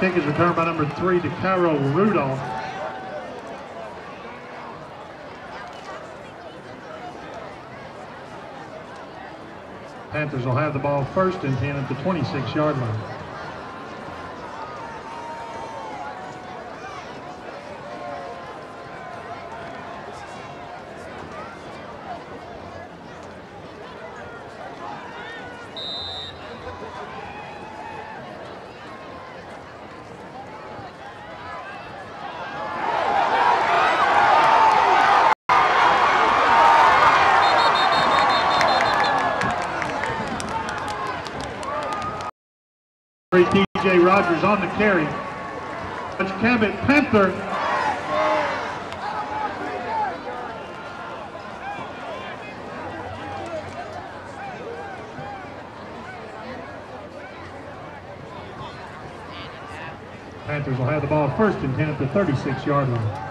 Kick is returned by number 3 to Cairo Rudolph. Panthers will have the ball first and 10 at the 26-yard line. T.J. Rogers on the carry. That's Cabot, Panther. Panthers will have the ball first and 10 at the 36-yard line.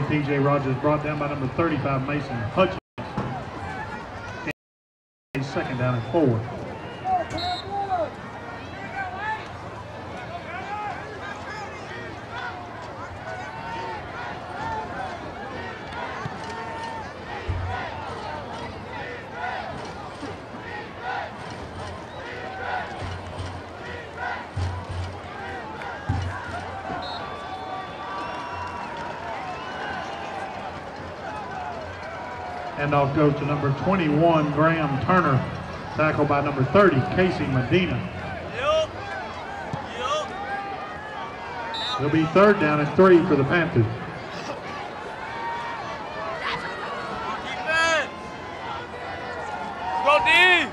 T.J. Rogers brought down by number 35, Mason Hutchins. Second down and 4. Handoff goes to number 21, Graham Turner. Tackled by number 30, Casey Medina. It'll be third down and 3 for the Panthers. Go D!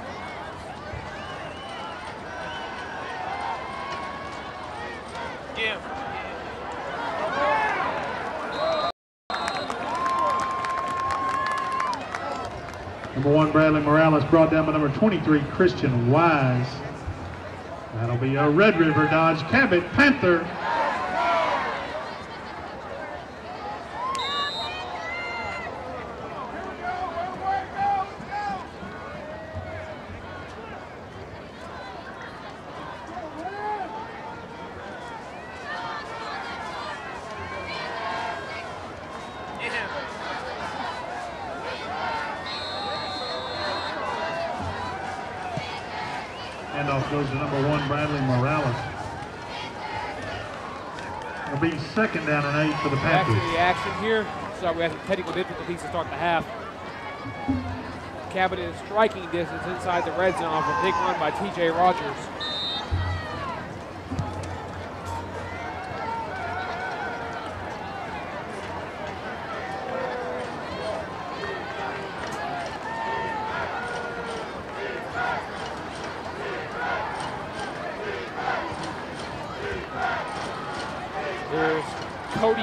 Number 1, Bradley Morales, brought down by number 23, Christian Wise. That'll be a Red River Dodge Cabot Panther. Handoff goes to number 1, Bradley Morales. It'll be second down and 8 for the Panthers. Back to the action here. So we have some technical difficulties to start the half. Cabot is striking distance inside the red zone off a big run by T.J. Rogers.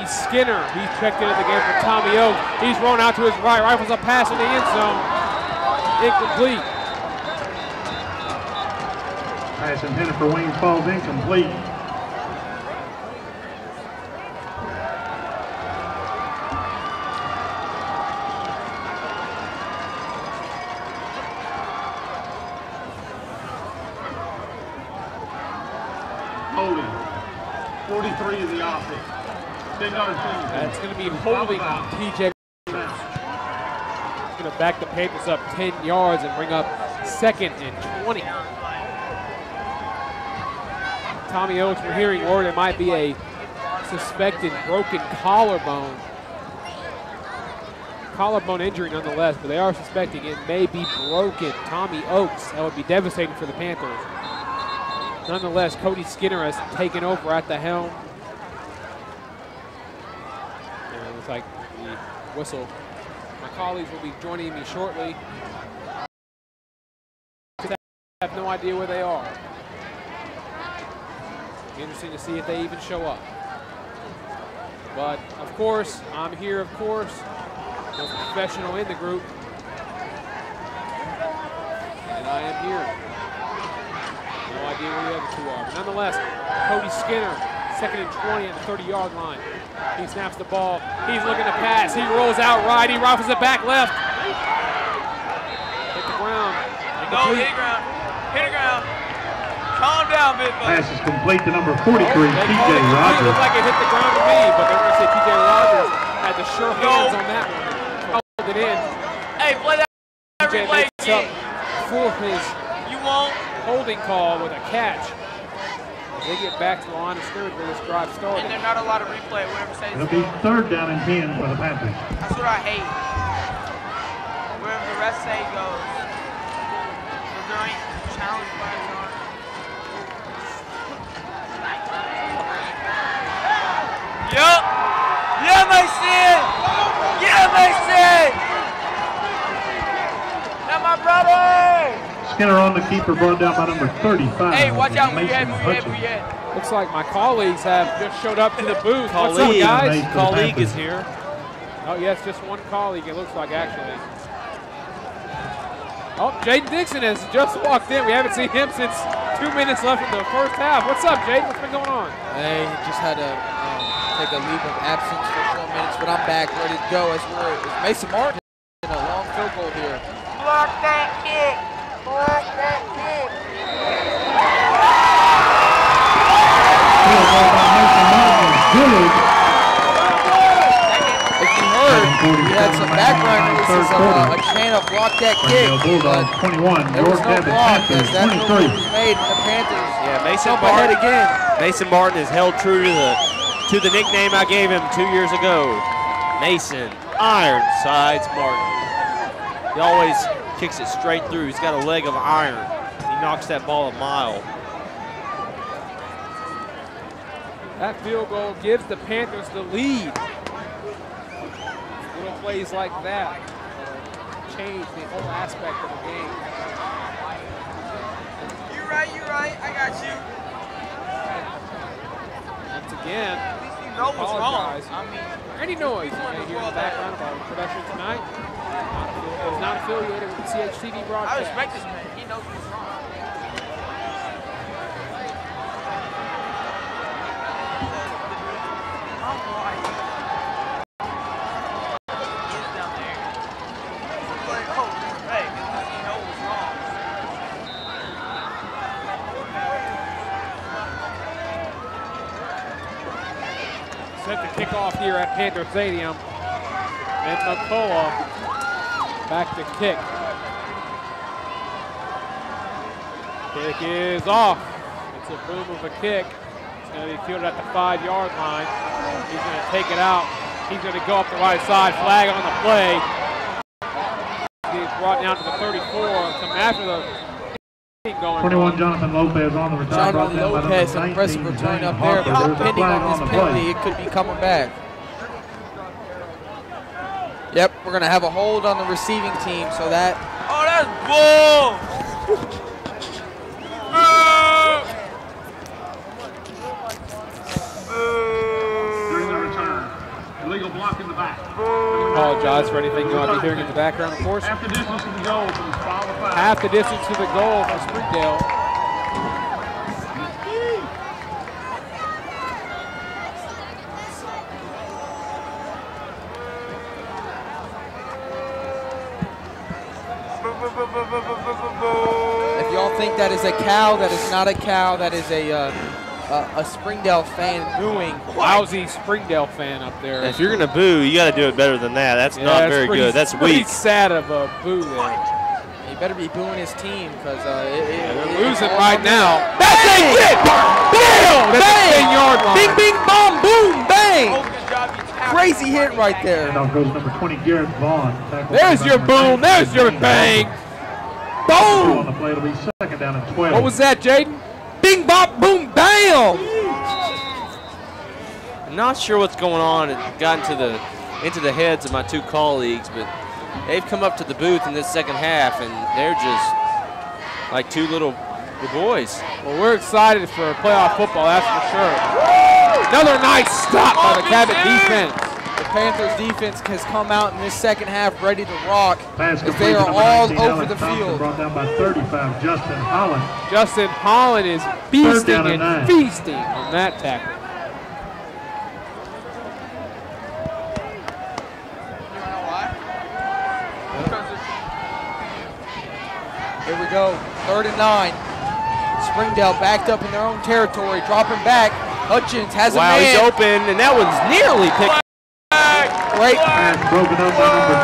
Skinner, he's checked into the game for Tommy Oak. He's thrown out to his right, rifles a pass in the end zone. Incomplete. Pass intended for Wayne falls incomplete. Holding. 43 is the offense. That's going to be holding T.J. Going to back the Panthers up 10 yards and bring up second and 20. Tommy Oates, we're hearing word it might be a suspected broken collarbone. Collarbone injury nonetheless, but they are suspecting it may be broken. Tommy Oates, that would be devastating for the Panthers. Nonetheless, Cody Skinner has taken over at the helm. Like the whistle. My colleagues will be joining me shortly. I have no idea where they are. Be interesting to see if they even show up. But of course, I'm here, of course, most professional in the group. And I am here. idea where the other two are. But nonetheless, Cody Skinner, 2nd and 20 at the 30-yard line. He snaps the ball. He's looking to pass. He rolls out right. He rifles it back left. Hit the ground. No, hit the ground. Hit the ground. Calm down, big fella. Pass is complete to number 43, They T.J. called it. It Rogers. looked like it hit the ground to me, but they're going to say T.J. Rogers had the sure hands on that one. Held it in. Hey, play that T.J. replay makes up again. for his You won't. holding call with a catch. They get back to the line of scrimmage where this drive started. And there's not a lot of replay, whatever says. It'll be 3rd down and 10 for the Panthers. That's what I hate. Wherever the rest say goes. If there ain't challenge flags on. Yup. Yeah, Mason. Yeah, Mason. That's my brother. Skinner on the keeper, brought down by number 35. Hey, watch out where you Mason at, where you at, Hutchins. where you at. Looks like my colleagues have just showed up to the booth. What's up, Colleague, guys? colleague is here. Oh, yes, just one colleague, it looks like, actually. Oh, Jaden Dixon has just walked in. We haven't seen him since 2 minutes left in the first half. What's up, Jaden? What's been going on? Hey, just had to take a leave of absence for 4 minutes, but I'm back, ready to go. As we're Mason Martin in a long field goal here. Block that kick. Block that kick. Field goal by Mason Martin is good. If you heard, we had some background noises of a can of block that kick, Bulldogs but 21, there was York no Cabot block Panthers as that move 23. was made and the Panthers Yeah, Mason jump ahead Martin. again. Mason Martin has held true to the nickname I gave him 2 years ago. Mason Ironsides Martin. He always kicks it straight through. He's got a leg of iron. He knocks that ball a mile. That field goal gives the Panthers the lead. Little plays like that change the whole aspect of the game. You're right. I got you. Once again, At least you know what's wrong. apologize. I mean, Any noise you may hear in the background of our production tonight is not affiliated with the CHTV I broadcast. respect this man. He knows what's wrong. Set to kick off here at Panther Stadium. And McCullough back to kick. Kick is off. It's a boom of a kick. It's going to be fielded at the 5-yard line. He's going to take it out. He's going to go up the right side. Flag on the play. He's brought down to the 34. Come after the going 21, on. Jonathan Lopez on the return. brought Jonathan down by Lopez, number an impressive 19, return Zane up there, Harper. but There's a depending flag on this the penalty, play. it could be coming back. Yep, we're going to have a hold on the receiving team, so that... Oh, that's bull! During the return, illegal block in the back. Apologize for anything you might be hearing in the background, of course. Half the distance to the goal from foul to foul. Half the distance to the goal for Springdale. If y'all think that is a cow, that is not a cow. That is a Springdale fan booing. Lousy Springdale fan up there. If you're going to boo, you got to do it better than that. That's not that's very pretty- good. That's pretty weak. sad of a boo there. He better be booing his team because They're losing right now. That's a hit! Bam! That's the 10-yard line. Bing, bing, bom, boom, bang! Oh, good job, you tackled. Crazy hit right there. Handoff goes number 20, Garrett Vaughn. Tackled There's by your number boom. 19, There's your Zane bang. Harper. On Boom! the play, it'll be 2nd down and 12. What was that, Jaden? Bing, bop, boom, bam! I'm not sure what's going on. It got into the heads of my two colleagues, but they've come up to the booth in this second half, and they're just like two little boys. Well, we're excited for playoff football, that's for sure. Another nice stop by the Cabot defense. The Panthers defense has come out in this second half ready to rock. Pass As complete they to are number all 19, over Alex the Thompson, field. brought down by 35, Justin Holland. Justin Holland is feasting down and and 9. feasting on that tackle. Here we go, 3rd and 9. Springdale backed up in their own territory, dropping back. Hutchins has a man. Wow, he's open, and that one's nearly picked. Great, Pass broken up by number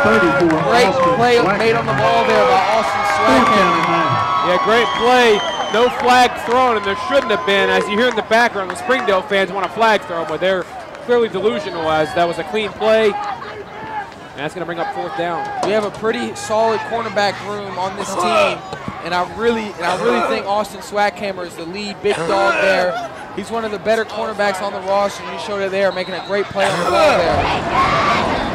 34, great Austin play Swackhammer. made on the ball there by Austin 4th down Swackhammer. and 9. Yeah, great play. No flag thrown, and there shouldn't have been. As you hear in the background, the Springdale fans want a flag thrown, but they're clearly delusional as that was a clean play. And that's going to bring up 4th down. We have a pretty solid cornerback room on this team, and I really think Austin Swackhammer is the lead big dog there. He's one of the better cornerbacks on the roster, and you showed it there, making a great play on the ball there.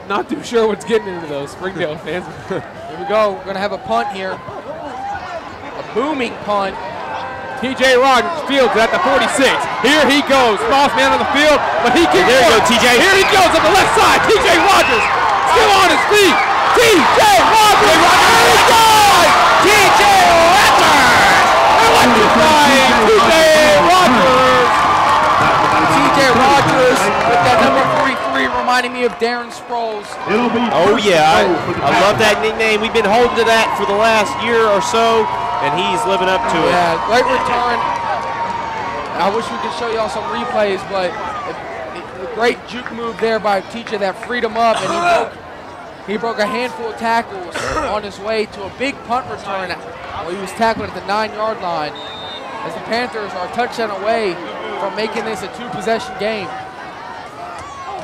Not too sure what's getting into those Springdale fans. Here we go. We're going to have a punt here. A booming punt. TJ Rogers fields at the 46. Here he goes. Boss man on the field, but he can. There you go, TJ. Here he goes on the left side. TJ Rogers still on his feet. TJ Rogers. Here he goes. TJ Rogers. Electrifying TJ Rogers. TJ Rogers with that number 43 reminding me of Darren Sproles. It'll be Oh, yeah. for the I love Packers. that nickname. We've been holding to that for the last year or so, and he's living up to it. Yeah, great return. I wish we could show y'all some replays, but a great juke move there by TJ that freed him up, and he broke a handful of tackles on his way to a big punt return. Well, he was tackled at the 9-yard line as the Panthers are a touchdown away from making this a 2-possession game.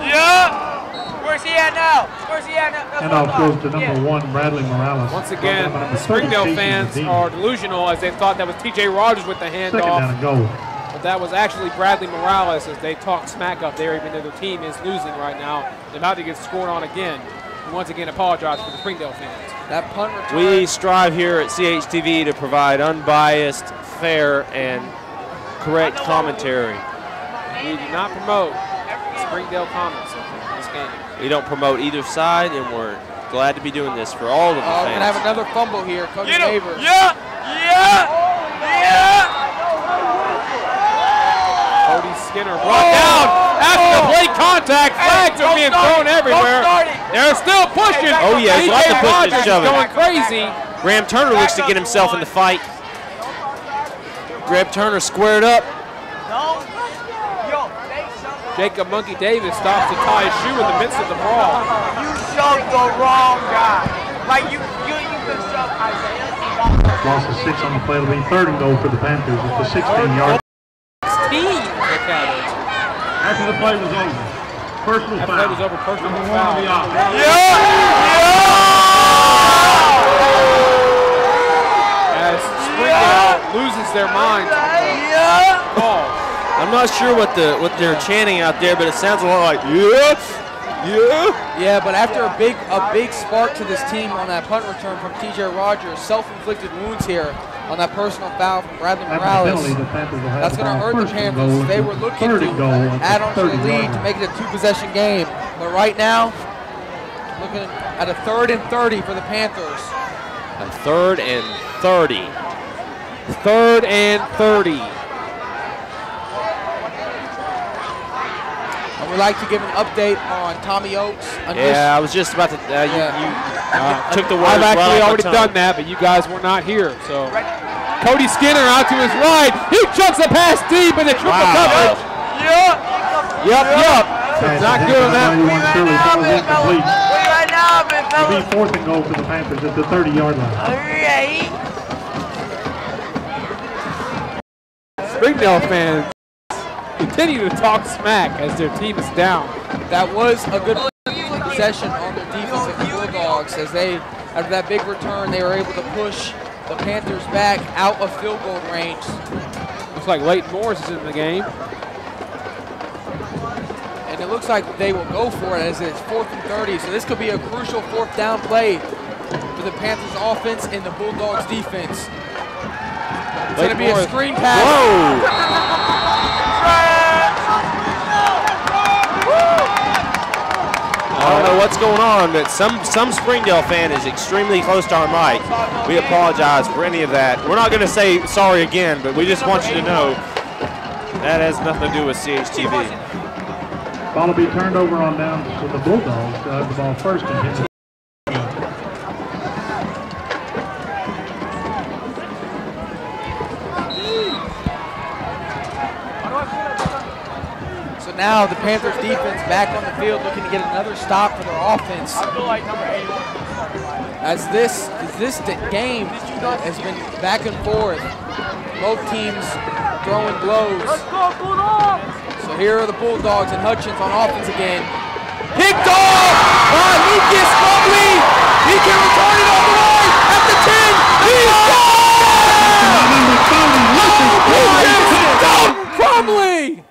Yeah! Where's he at now? Where's he at now? And off goes to number 1, Bradley Morales. Once again, Brought down by the number 30, Springdale Casey fans Medina. are delusional as they thought that was TJ Rogers with the 2nd down handoff, and goal. but that was actually Bradley Morales as they talk smack up there, even though their team is losing right now. They're about to get scored on again. And once again, apologize for the Springdale fans. That punt return. We strive here at CHTV to provide unbiased, fair, and correct commentary. We do not promote Springdale comments in this game. We don't promote either side, and we're glad to be doing this for all of the We're going to have fans. another fumble here. Cody Get him! Neighbors. Yeah! Yeah! Yeah! Cody Skinner brought down after play contact. Flags are being thrown everywhere. They're still pushing. Oh, yeah, there's lots of TJ pushing and Rogers is shoving. going crazy. Graham Turner looks to get himself in the fight. Graham Turner squared up. No! Yo, say something. Jacob Monkey Davis stops to tie his shoe in the midst of the brawl. You shoved the wrong guy. Like you could shove Isaiah. Loss of 6 on the play. It'll be 3rd and goal for the Panthers at the 16-yard. 16 for the Cabot. After the play was over, personal After foul. that was over, personal Number 1 foul. on the offense. As Springdale loses their mind on the call. I'm not sure what they're chanting out there, but it sounds a lot like yeah, yeah. Yeah, but after a big spark to this team on that punt return from TJ Rogers, self-inflicted wounds here on that personal foul from Bradley After the Morales. penalty, the Panthers will have That's the going to ball. hurt the 1st and Panthers. goal. They were looking 3rd and goal to at add on to the 30-yard lead to line. make it a 2-possession game. But right now, looking at a 3rd and 30 for the Panthers. A 3rd and 30. 3rd and 30. And we'd like to give an update on Tommy Oakes. Yeah, I was just about to. You took the words I've right actually off already the tongue. done that, but you guys were not here. So Cody Skinner out to his right. He chucks the pass deep in the triple coverage. Yep. Not good on that. 91 Shirley falls incomplete. Right now, man, It'll be fellas. 4th and goal for the Panthers at the 30-yard line. Alright. Springdale fans continue to talk smack as their team is down. That was a good possession on their defense of the Bulldogs as they, after that big return, they were able to push the Panthers back out of field goal range. Looks like Leighton Morris is in the game. And it looks like they will go for it as it's 4th and 30. So this could be a crucial 4th down play for the Panthers offense and the Bulldogs defense. It's going to be a screen pass. Whoa! I don't know what's going on, but some Springdale fan is extremely close to our mic. We apologize for any of that. We're not going to say sorry again, but we just want you to know that has nothing to do with CHTV. Ball will be turned over on down to the Bulldogs to have the ball first and hit. So now the Panthers defense back on the field looking to get another stop for their offense. I feel like number 81. As this game has been back and forth, both teams throwing blows. Let's go, Bulldogs! So here are the Bulldogs and Hutchins on offense again. Picked off by Lucas Crumbly. He can return it all the way at the 10. He's gone! Crumbly!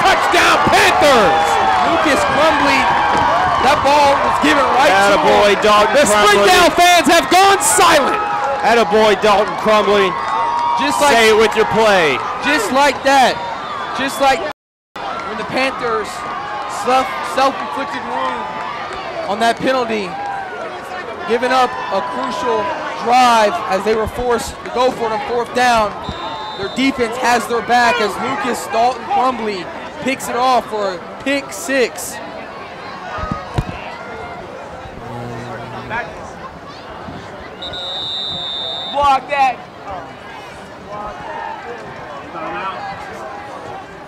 Touchdown Panthers! Lucas Crumbly. That ball was given right to Attaboy, him. Dalton The Crumbly. Springdale fans have gone silent. Attaboy, Dalton Crumbly. Just like, Say it with your play. just like that. Just like when the Panthers self-inflicted wound on that penalty, giving up a crucial drive as they were forced to go for it on fourth down. Their defense has their back as Lucas Dalton Crumbly picks it off for a pick six. Block that.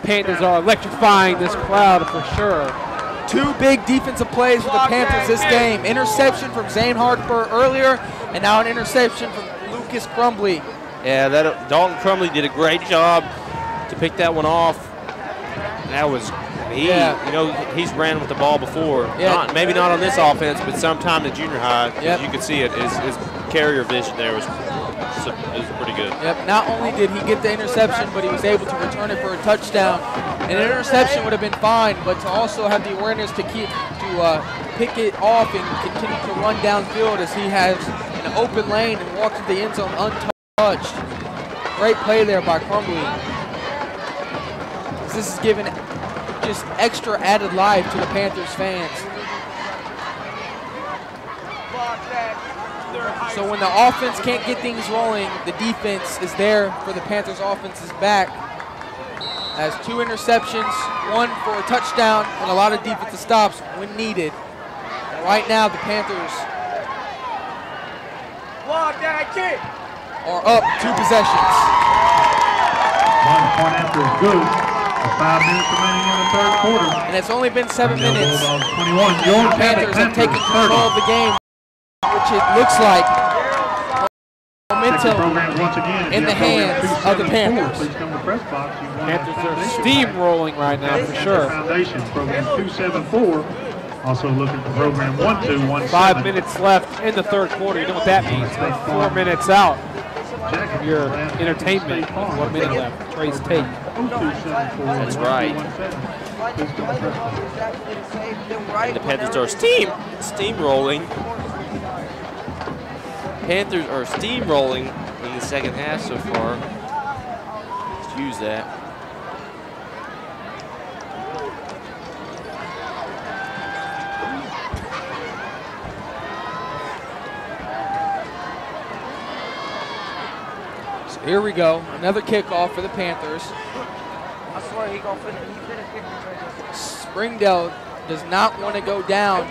Panthers are electrifying this crowd for sure. Two big defensive plays for the Panthers this game. Interception from Zane Harper earlier, and now an interception from Lucas Crumbly. Yeah, that Dalton Crumbly did a great job to pick that one off. That was you know, he's ran with the ball before. Yeah. Maybe not on this offense, but sometime in junior high, Yep. you could see it. His carrier vision there was pretty good. Yep, not only did he get the interception, but he was able to return it for a touchdown. An interception would have been fine, but to also have the awareness to pick it off and continue to run downfield as he has an open lane and walks to the end zone untouched. Great play there by Crumbly. This is giving just extra added life to the Panthers fans. So when the offense can't get things rolling, the defense is there for the Panthers' offense's back. Has two interceptions, one for a touchdown, and a lot of defensive stops when needed. And right now, the Panthers are up 2 possessions. 1 point after is good. With 5 minutes remaining in the third quarter. And it's only been 7 minutes. Bulldogs 21. Your The Panthers have taken 30. control of the game, which it looks like Second momentum program once again. in the hands of the Panthers. Please come to the press box. You want Panthers are foundation. steamrolling right now for sure. Foundation, program 274. Also looking for program 1217. 5 minutes left in the third quarter. You know what that means? We're 4 minutes out of your entertainment. 1 minute left. Trey's take. That's right. And the Panthers are steamrolling. Panthers are steamrolling in the second half so far. Let's use that. So here we go, another kickoff for the Panthers. I swear he gonna finish. He finished kicking. Springdale does not want to go down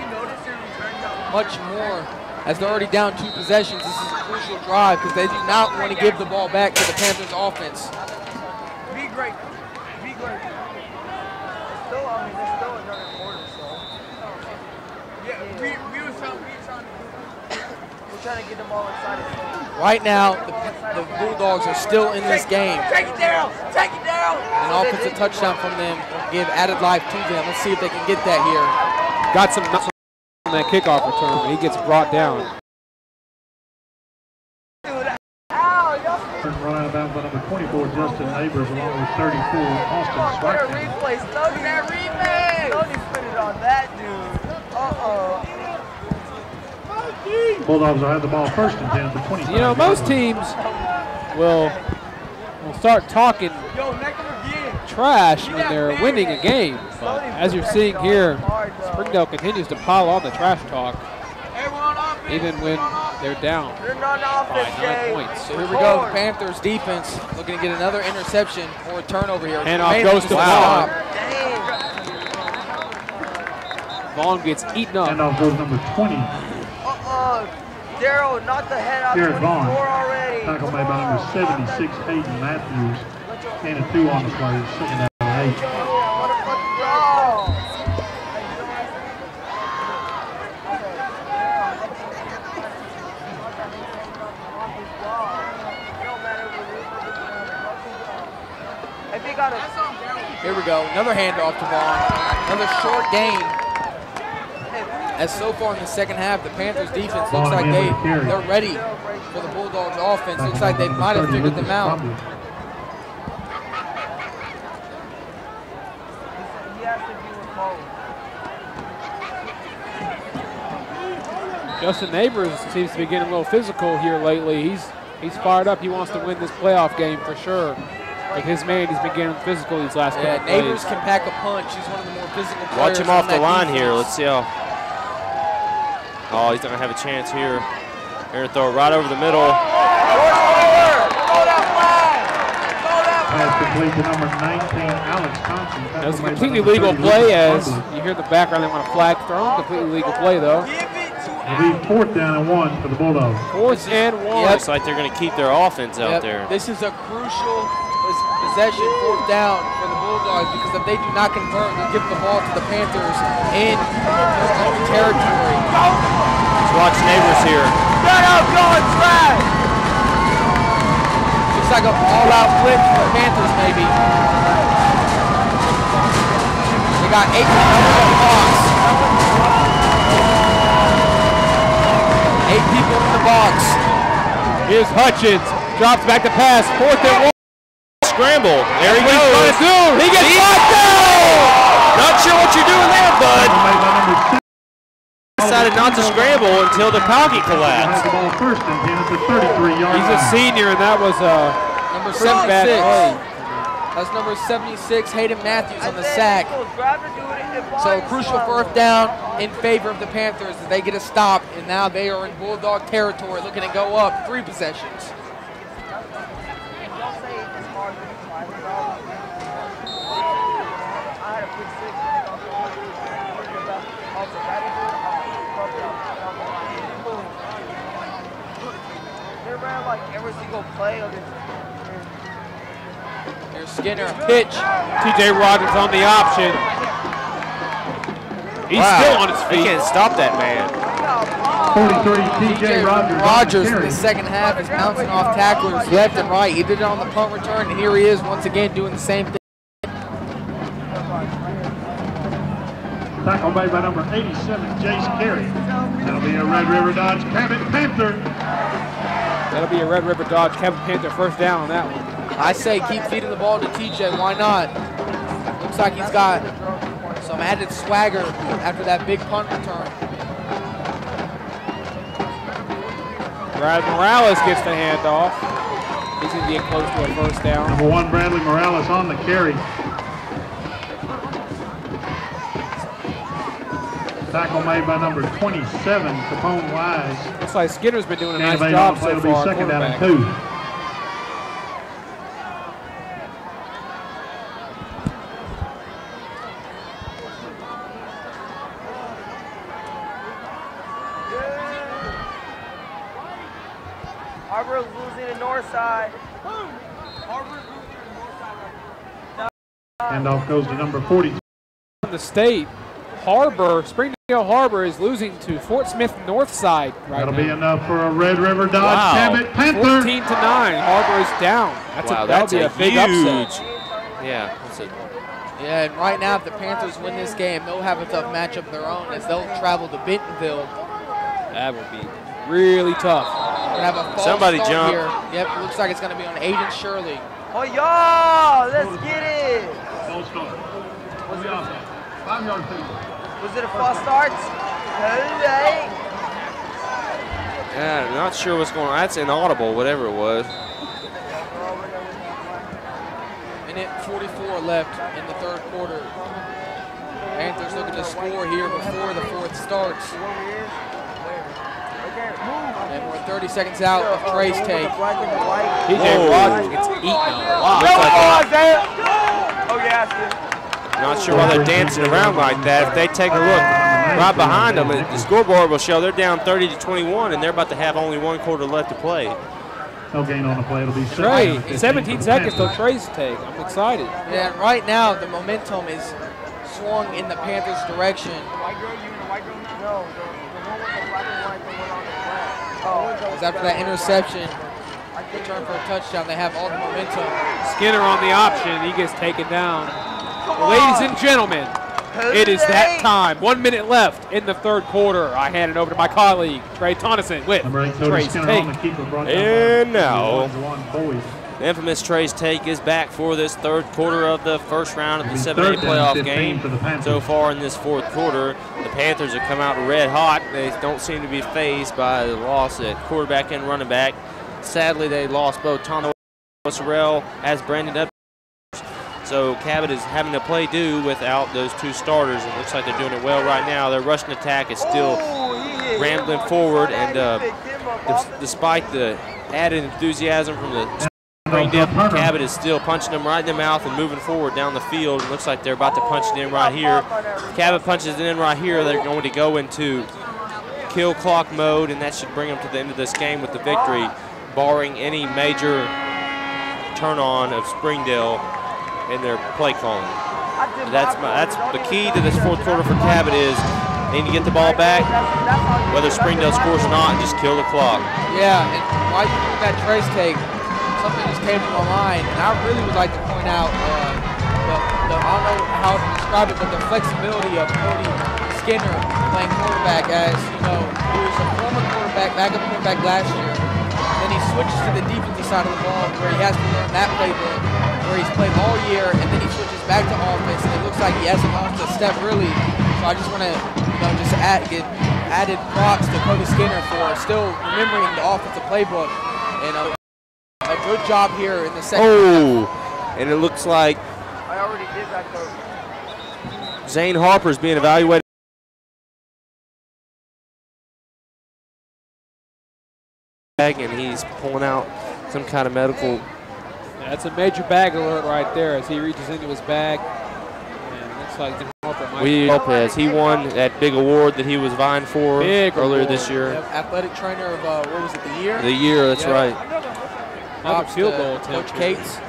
much more as they're already down 2 possessions. This is a crucial drive because they do not want to give the ball back to the Panthers offense. Be great. Be great. Still, I mean, there's still another quarter, so. Yeah, we were trying to get the ball inside his zone. Right now, the Bulldogs are still in this game. Take it down! Take it down! An offensive touchdown from them will give added life to them. Let's see if they can get that here. Got some nuts on that kickoff return, but he gets brought down. Run out of bounds by number 24, Justin Neighbors, along with 34, Austin What a Swackman. replay. Study that replay! Study put it on that dude. Uh-oh. Bulldogs will have the ball first and 10 at the 25. You know, most teams will start talking trash when they're winning a game. But as you're seeing here, Springdale continues to pile on the trash talk, even when they're down by 9 points. So here we go, the Panthers defense looking to get another interception or a turnover here. Handoff goes to Vaughn. Vaughn gets eaten up. Handoff goes number 20. Daryl, not the head out Garrett Vaughn. already. Tackle made by number 76, Hayden Matthews. And a 2 on the play, second down and 8. Here we go, another handoff to Vaughn. Another short gain. As so far in the second half, the Panthers defense looks like they're ready for the Bulldogs offense. Looks like they might have figured them out. Justin Neighbors seems to be getting a little physical here lately. He's fired up. He wants to win this playoff game for sure. Like his man, he's been getting physical these last couple plays. Neighbors can pack a punch. He's one of the more physical players. Watch him off the line defense. here. Let's see how. Oh, he's going to have a chance here. They're going to throw it right over the middle. Pass complete to number 19, Alex Thompson. That was a completely legal play as you hear the background. They want a flag thrown. Completely legal play, though. It'll be 4th down and 1 for the Bulldogs. 4th and 1. Looks like they're going to keep their offense out there. This is a crucial possession, 4th down for the Bulldogs, because if they do not convert, they'll give the ball to the Panthers in their own territory. Let's watch Neighbors here. Shut up, going trash! Looks like an all-out blitz for the Panthers, maybe. They got 8 people in the box. 8 people in the box. Here's Hutchins. Drops back to pass. 4th and 1. Scramble. There he What he's goes. trying to do. He gets knocked down. Not sure what you're doing there, bud. Decided not to scramble until the pocket collapsed. The ball first and 10 at the 33-yard line. He's a senior, and that was a Number pretty bad 76. play. That's number 76, Hayden Matthews on the sack. So a crucial 4th down in favor of the Panthers as they get a stop, and now they are in Bulldog territory looking to go up 3 possessions. They ran like every single play of this. Here's Skinner, pitch. TJ Rogers on the option. He's still on his They feet. can't stop that man. 43, TJ Rogers. in the second half is bouncing off tacklers left and right. He did it on the punt return, and here he is once again doing the same thing. Tackle made by number 87, Jace Carey. That'll be a Red River Dodge Cabot Panther. That'll be a Red River Dodge Cabot Panther 1st down on that one. I say keep feeding the ball to TJ. Why not? Looks like he's got some added swagger after that big punt return. Brad Morales gets the handoff. He's going to get close to a 1st down. Number 1, Bradley Morales on the carry. Tackle made by number 27, Capone Wise. Looks like Skinner's been doing a nice Innovative job on the play so will be far. second down and quarterback. 2. Harbor's losing the north side. Handoff goes to number 42. The state, Springdale Harbor is losing to Fort Smith Northside right That'll now. be enough for a Red River Dodge Wow. Cabot Panther. 14-9. Harbor is down. That'll be a big upset. Yeah. That's a, Yeah, and right now if the Panthers win this game, they'll have a tough matchup of their own as they'll travel to Bentonville. That will be really tough. We're gonna have a false Somebody start jump. here. Yep, it looks like it's gonna be on Aiden Shirley. Oh, y'all, let's get it. False start. Was it, 5-yard penalty. was it a false start? Hey. Not sure what's going on. That's inaudible, whatever it was. Minute 44 left in the third quarter. Panthers looking to score here before the fourth starts. And we're 30 seconds out of Trey's take. TJ Rogers gets eaten a lot. Not sure why they're dancing around like that. If they take a look right behind them, the scoreboard will show they're down 30-21, and they're about to have only 1 quarter left to play. No gain on the play. It'll be Trey, 17 seconds till Trey's take. I'm excited. Yeah, right now the momentum is swung in the Panthers' direction. Because after that interception, return for a touchdown, they have all the momentum. Skinner on the option. He gets taken down. Ladies and gentlemen, it is that time. 1 minute left in the third quarter. I hand it over to my colleague, Trey Tonneson, with Trey's take. And now, the infamous Trey's take is back for this third quarter of the first round of the 7A playoff game. So far in this fourth quarter, the Panthers have come out red hot. They don't seem to be fazed by the loss at quarterback and running back. Sadly, they lost both Tonneson and Sorrell as Brandon up. So Cabot is having to play do without those 2 starters. It looks like they're doing it well right now. Their rushing attack is still rambling forward, and despite the added enthusiasm from the Springdale, Cabot is still punching them right in the mouth and moving forward down the field. It looks like they're about to punch it in right here. If Cabot punches it in right here, they're going to go into kill clock mode, and that should bring them to the end of this game with the victory, barring any major turn on of Springdale in their play calling. That's the key to this fourth quarter for Cabot is they need to get the ball back, whether Springdale scores or not, and just kill the clock. Yeah, and while you're doing that Trey's take, something just came to my mind, and I really would like to point out I don't know how to describe it, but the flexibility of Cody Skinner playing quarterback. As you know, he was a former quarterback, backup quarterback last year. Then he switches to the defensive side of the ball where he has to learn that playbook, where he's played all year, and then he switches back to offense, and it looks like he hasn't lost a step really. So I just want to, just give added props to Cody Skinner for still remembering the offensive playbook, and a good job here in the second. Oh, and it looks like I already did that, Coach. Zane Harper's being evaluated. And he's pulling out some kind of medical. That's a major bag alert right there as he reaches into his bag. And it looks like Harper might. Lopez, he won that big award that he was vying for earlier this year. Yep, athletic trainer of, what was it, the year? The year, that's right. Another field goal attempt. Coach Cates.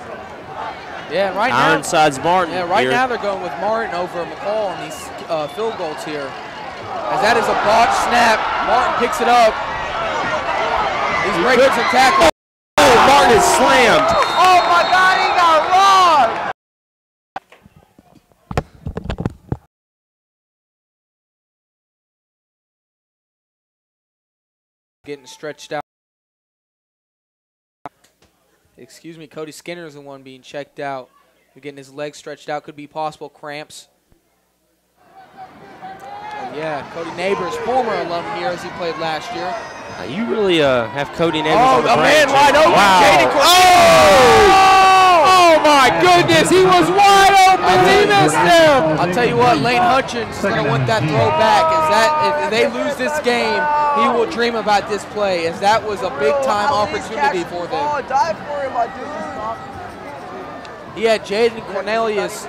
Yeah, right now. Ironsides Martin. Yeah, right now they're going with Martin over McCall on these field goals here. As that is a botched snap. Martin picks it up. He's breaking some tackle. Oh, Martin is slammed. Oh my God, he got robbed! Getting stretched out. Excuse me, Cody Skinner is the one being checked out. They're getting his legs stretched out. Could be possible cramps. Yeah, Cody Neighbors, former alum here as he played last year. You really have Cody Neighbors on the a man brain, wide open. Wow. Oh my goodness, he was wide open. He missed him. I'll tell you what, Lane Hutchins is going to want that throw back. If they lose this game, he will dream about this play, as that was a big-time opportunity for them. Oh, die for him, my dude. He had Jaden Cornelius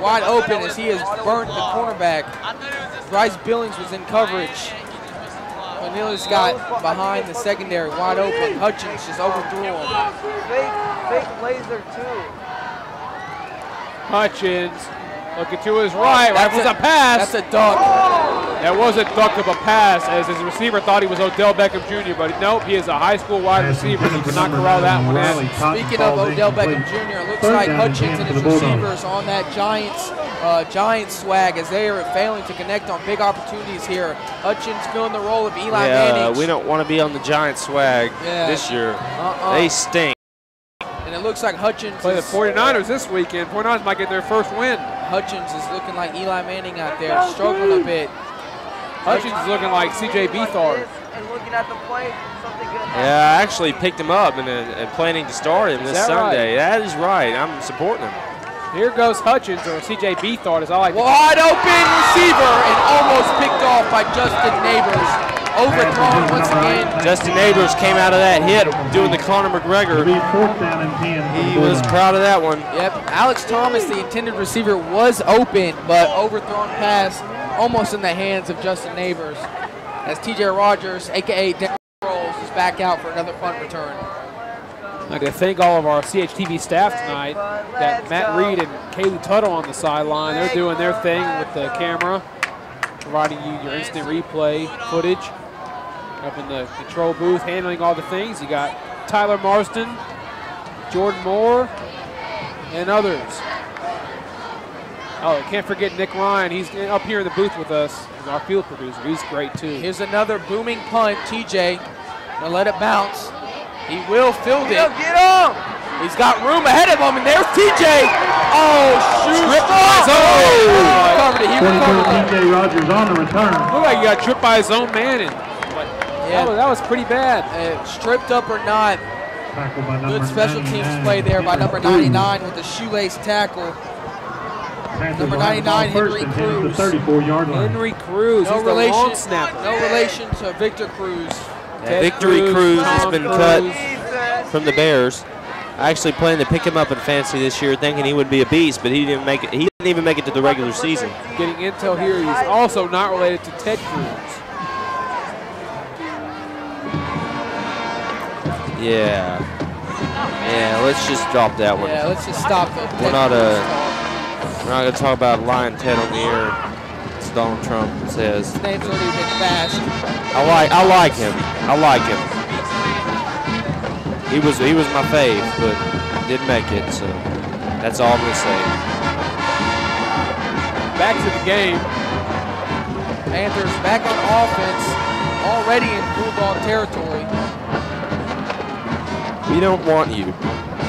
wide open as he has burnt the cornerback. Bryce Billings was in coverage. Cornelius got behind the secondary, wide open. Hutchins just overthrew him. Fake laser too. Hutchins looking to his right. That was a pass. That's a duck. That was a duck of a pass as his receiver thought he was Odell Beckham Jr., but nope, he is a high school wide receiver. He could not corral that one in. Speaking of Odell Beckham Jr., it looks like Hutchins and his receivers on that Giants swag as they are failing to connect on big opportunities here. Hutchins filling the role of Eli Manning. We don't want to be on the Giants swag this year. They stink. And it looks like Hutchins play the 49ers this weekend. 49ers might get their first win. Hutchins is looking like Eli Manning out there, struggling a bit. Hutchins is looking like C.J. Beathard. And looking at the play, something good happens. Yeah, I actually picked him up and planning to start him this Sunday. Right? That is right. I'm supporting him. Here goes Hutchins, or C.J. Beathard, as I like to call him. Wide open receiver and almost picked off by Justin Neighbors. Overthrown once again. Justin Neighbors came out of that hit doing the Conor McGregor. It'll be 4th down and 10. He was proud of that one. Yep, Alex Thomas, the intended receiver, was open, but overthrown pass almost in the hands of Justin Neighbors. As T.J. Rogers, a.k.a. Denver Rolls, is back out for another punt return. I'd like to thank all of our CHTV staff tonight. Got Matt Reed and Kaylee Tuttle on the sideline. They're doing their thing with the camera, providing you your instant replay footage. Up in the control booth, handling all the things. You got Tyler Marston, Jordan Moore, and others. Oh, I can't forget Nick Ryan. He's up here in the booth with us as our field producer. He's great, too. Here's another booming punt. TJ gonna let it bounce. He will field it. Get him! He's got room ahead of him, and there's TJ. Oh, shoot. Tripped by his He own. recovered it. He recovered it. T.J. Rogers on the return. Looked like he got tripped by his own man. And, Yeah. that was pretty bad. Stripped up or not, Tackled by number good special teams 99, play there by number Henry 99 with the shoelace tackle. Panthers Number will have the ball 99, first Henry and 10 at the Cruz. 34-yard line. Henry Cruz, No he's the long relation, snapper. no relation to Victor Cruz. Ted Victory Cruz has Tom been Cruz. cut from the Bears. I actually planned to pick him up in fantasy this year, thinking he would be a beast, but he didn't make it. He didn't even make it to the regular season. Getting intel here, he's also not related to Ted Cruz. Yeah. Yeah, let's just drop that one. Yeah, let's just stop the We're not going to talk about lying Ted on the air, as Donald Trump says. His name's already been bashed. I like him. I like him. He was my fave, but didn't make it, so that's all I'm going to say. Back to the game. Panthers back on offense, already in Bulldog territory. We don't want you.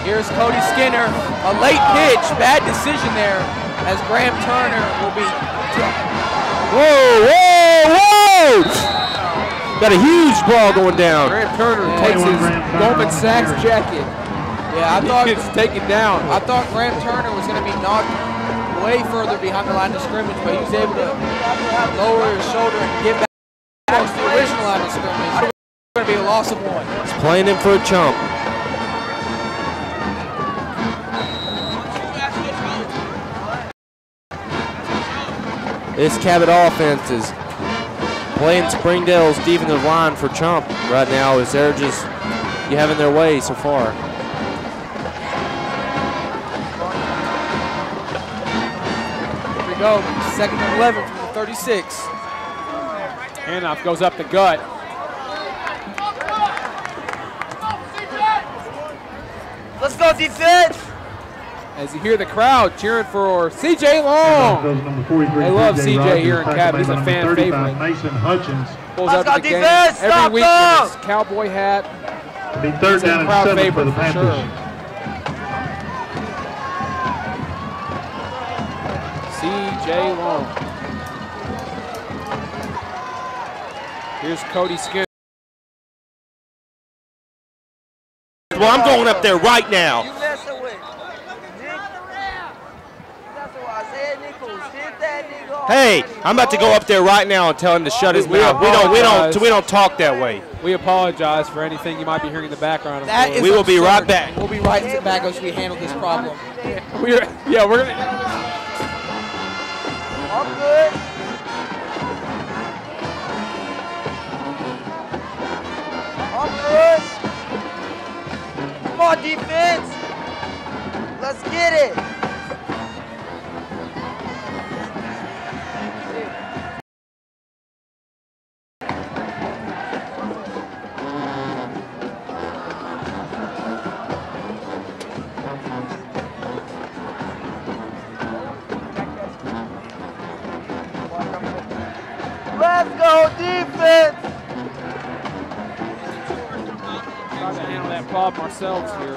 Here's Cody Skinner, a late pitch, bad decision there, as Graham Turner will be. Whoa, whoa, whoa! Got a huge ball going down. Grant Turner takes his Goldman Sachs jacket. Yeah, I thought He gets taken down. I thought Graham Turner was going to be knocked way further behind the line of scrimmage, but he was able to lower his shoulder and get back close to the original line of scrimmage. It's going to be a loss of one. He's playing him for a chump. This Cabot offense is playing Springdale's defensive line for chump right now, as they're just having their way so far. Here we go, 2nd and 11 from the 36. Handoff goes up the gut. Let's go, defense! As you hear the crowd cheering for C.J. Long. They love C.J. here in Cabot. He's a fan favorite. Mason Hutchins. Pulls Let's up go the game defense! every Stop week them! with his cowboy hat. It'll be 3rd down and Crowd 7 for favorite the for Panthers. sure. C.J. Long. Here's Cody Skinner. Well, I'm going up there right now. You messing with That's what Isaiah Nichols hit that nigga. Hey, I'm about to go up there right now and tell him to shut his mouth. We don't talk that way. We apologize for anything you might be hearing in the background. That is We will be absurd. right back. We'll be right back as we handle this problem. We're gonna. I'm good. I'm good. Come on, defense. Let's get it. Let's go, defense. Trying to handle that problem ourselves here.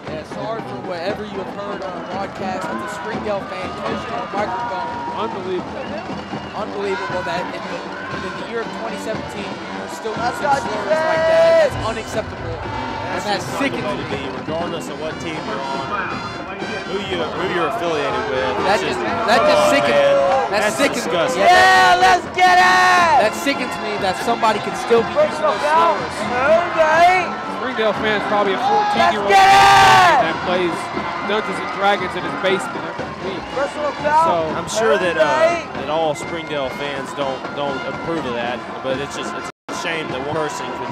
Yeah, sorry for whatever you have heard on the broadcast with the Springdale fan close to the microphone. Unbelievable. unbelievable that in the year of 2017, we're still using slurs like that. That's unacceptable. And that sickens me. Regardless of what team you're on, who you're affiliated with. That just sickens me. That sickens me. Yeah, let's get it! That sickens me that somebody can still be using those slurs. Springdale fans probably a 14-year-old that plays Dungeons and Dragons in his basement every week. So I'm sure that all Springdale fans don't approve of that, but it's a shame that one person could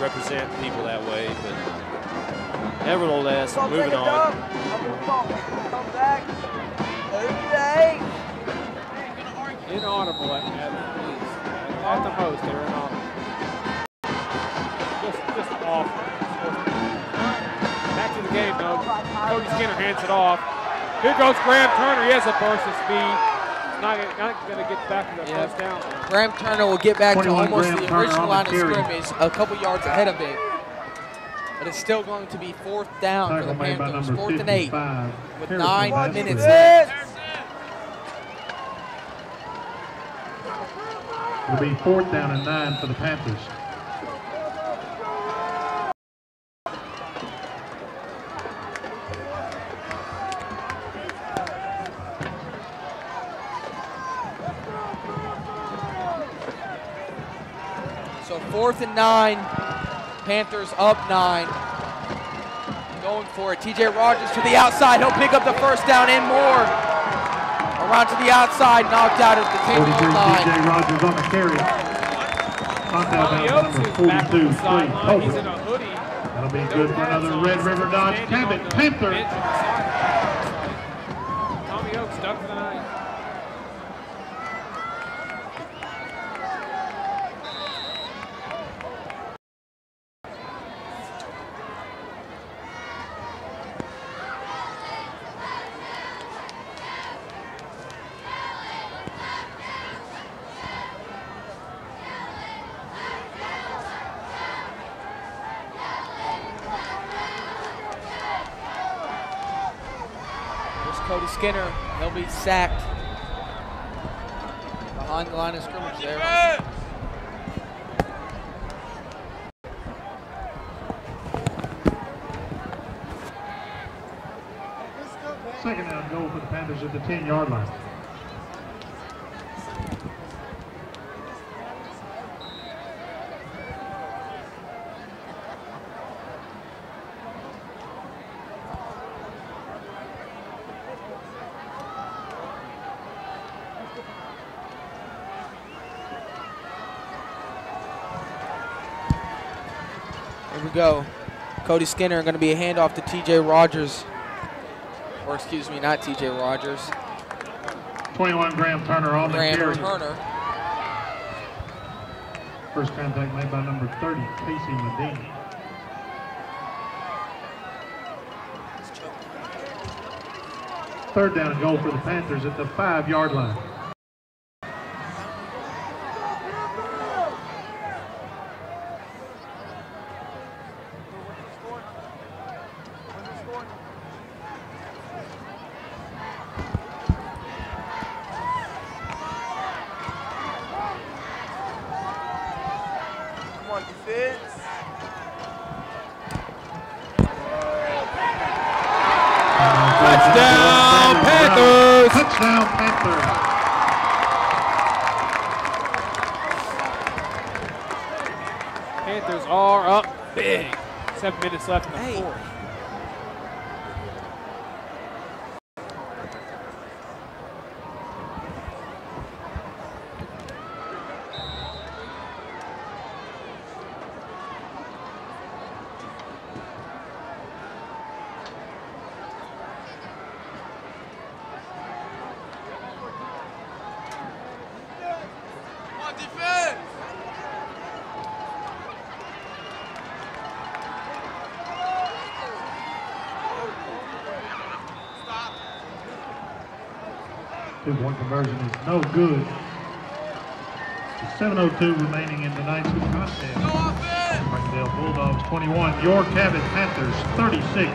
represent people that way. But nevertheless, moving on. Inaudible at the most. They're inaudible. Just off. Back to the game though. Cody Skinner hands it off. Here goes Graham Turner. He has a burst of speed. He's not going to get back to the first down. Graham Turner will get back to almost Graham the Turner original line of carry. scrimmage, a couple yards ahead of it. But it's still going to be 4th down for the Tackle made by Panthers, number 4th and 8, 55, with Harrison 9 Vasquez. minutes left. It'll be 4th down and 9 for the Panthers. So 4th and 9, Panthers up 9. Going for it, TJ Rogers to the outside. He'll pick up the first down and more. Around to the outside, knocked out at the 10-yard line. TJ Rogers on the carry. Tommy Oaks is back on the sideline. He's in a hoodie. That'll be good for another Red River Dodge Cabot Panther. Tommy Oaks done for the night. Cody Skinner, he'll be sacked behind the line of scrimmage there. Second down goal for the Panthers at the 10-yard line. Here we go. Cody Skinner going to be a handoff to TJ Rogers. Or excuse me, not TJ Rogers. 21 Graham Turner on the carry. Graham Turner. First contact made by number 30, Casey Medina. Third down and goal for the Panthers at the 5-yard line. Touchdown, Panthers! Touchdown, Panthers! Panthers are up big. 7 minutes left in the fourth. Two-point conversion is no good. 7:02 remaining in tonight's contest. Springdale Bulldogs 21, your Cabot Panthers 36.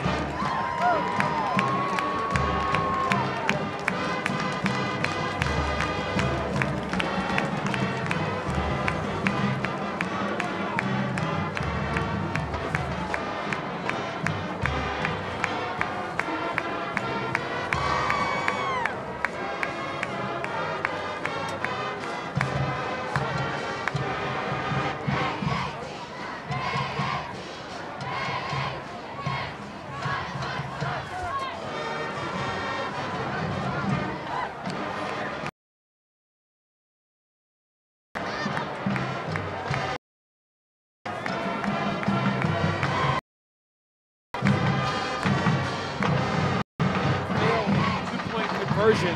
conversion.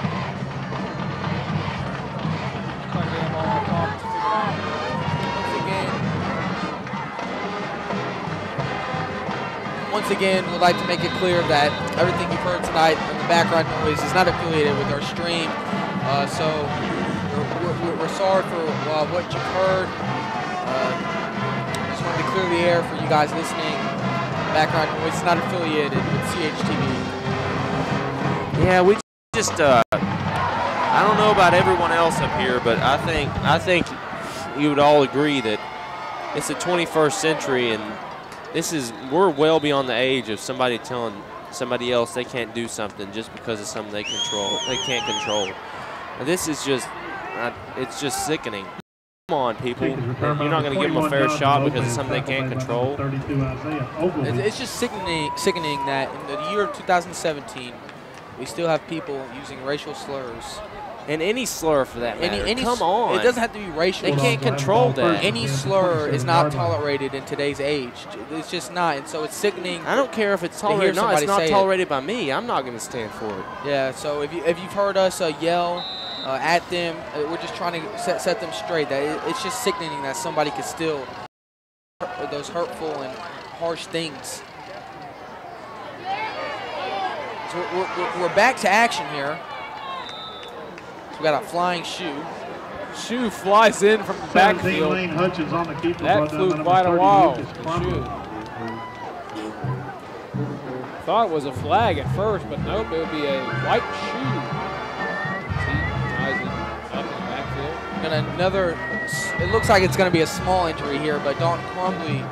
Once again, we'd like to make it clear that everything you've heard tonight in the background noise is not affiliated with our stream. So we're sorry for what you've heard. Just wanted to clear the air for you guys listening. Background noise is not affiliated with CHTV. Yeah, we just I don't know about everyone else up here, but I think you would all agree that it's the 21st century, and we're well beyond the age of somebody telling somebody else they can't do something just because of something they can't control. And this is just it's just sickening. Come on, people. You're not going to give them a fair shot because it's something they can't control. It's just sickening that in the year of 2017, we still have people using racial slurs. And any slur for that matter. Come on. It doesn't have to be racial. They can't control that. Any slur is not tolerated in today's age. It's just not. And so it's sickening. I don't care if it's tolerated or not. It's not tolerated by me. I'm not going to stand for it. Yeah, so if you've heard us yell at them, we're just trying to set them straight. That it's just sickening that somebody could still those hurtful and harsh things. So we're back to action here. So we got a flying shoe. Shoe flies in from the backfield. That flew quite a while. Thought it was a flag at first, but nope, it would be a white shoe. Up in the backfield. It looks like it's going to be a small injury here, but Dalton Crumbly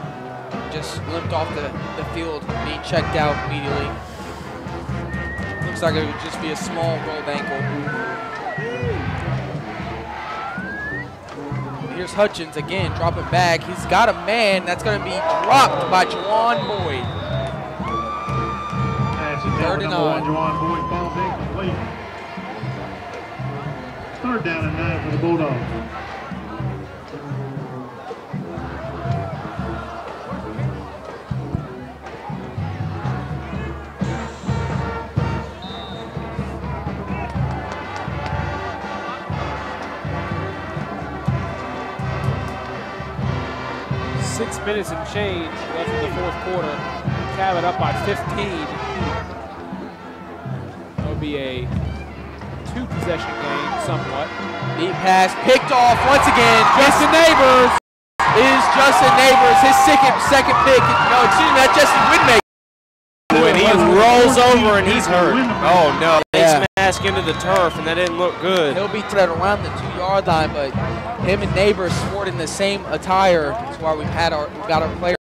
just limped off the field, being checked out immediately. Looks like it would just be a small rolled ankle. Here's Hutchins again, dropping back. He's got a man that's going to be dropped by Juwan Boyd. Third and 9. Juwan Boyd falls incomplete. Third down and 9 for the Bulldogs. Minutes and change left in the fourth quarter. Cabot up by 15. That'll be a two-possession game, somewhat. Deep pass picked off once again. Justin Neighbors is Justin Neighbors, his second pick. No, excuse me, that's Justin Widmaker. And he rolls over and he's hurt. Oh no, they smash into the turf and that didn't look good. He'll be at around the 2-yard line, but him and Neighbors sporting the same attire. That's why we got our player.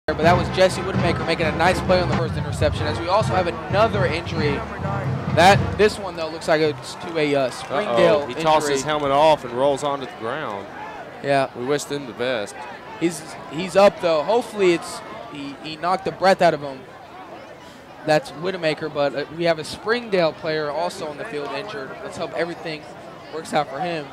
But that was Jesse Widmaker making a nice play on the first interception. As we also have another injury. This one though looks like it's to a Springdale He tosses his helmet off and rolls onto the ground. Yeah, we wish them the best. He's up though. Hopefully he knocked the breath out of him. That's Widmaker, but we have a Springdale player also on the field injured. Let's hope everything works out for him.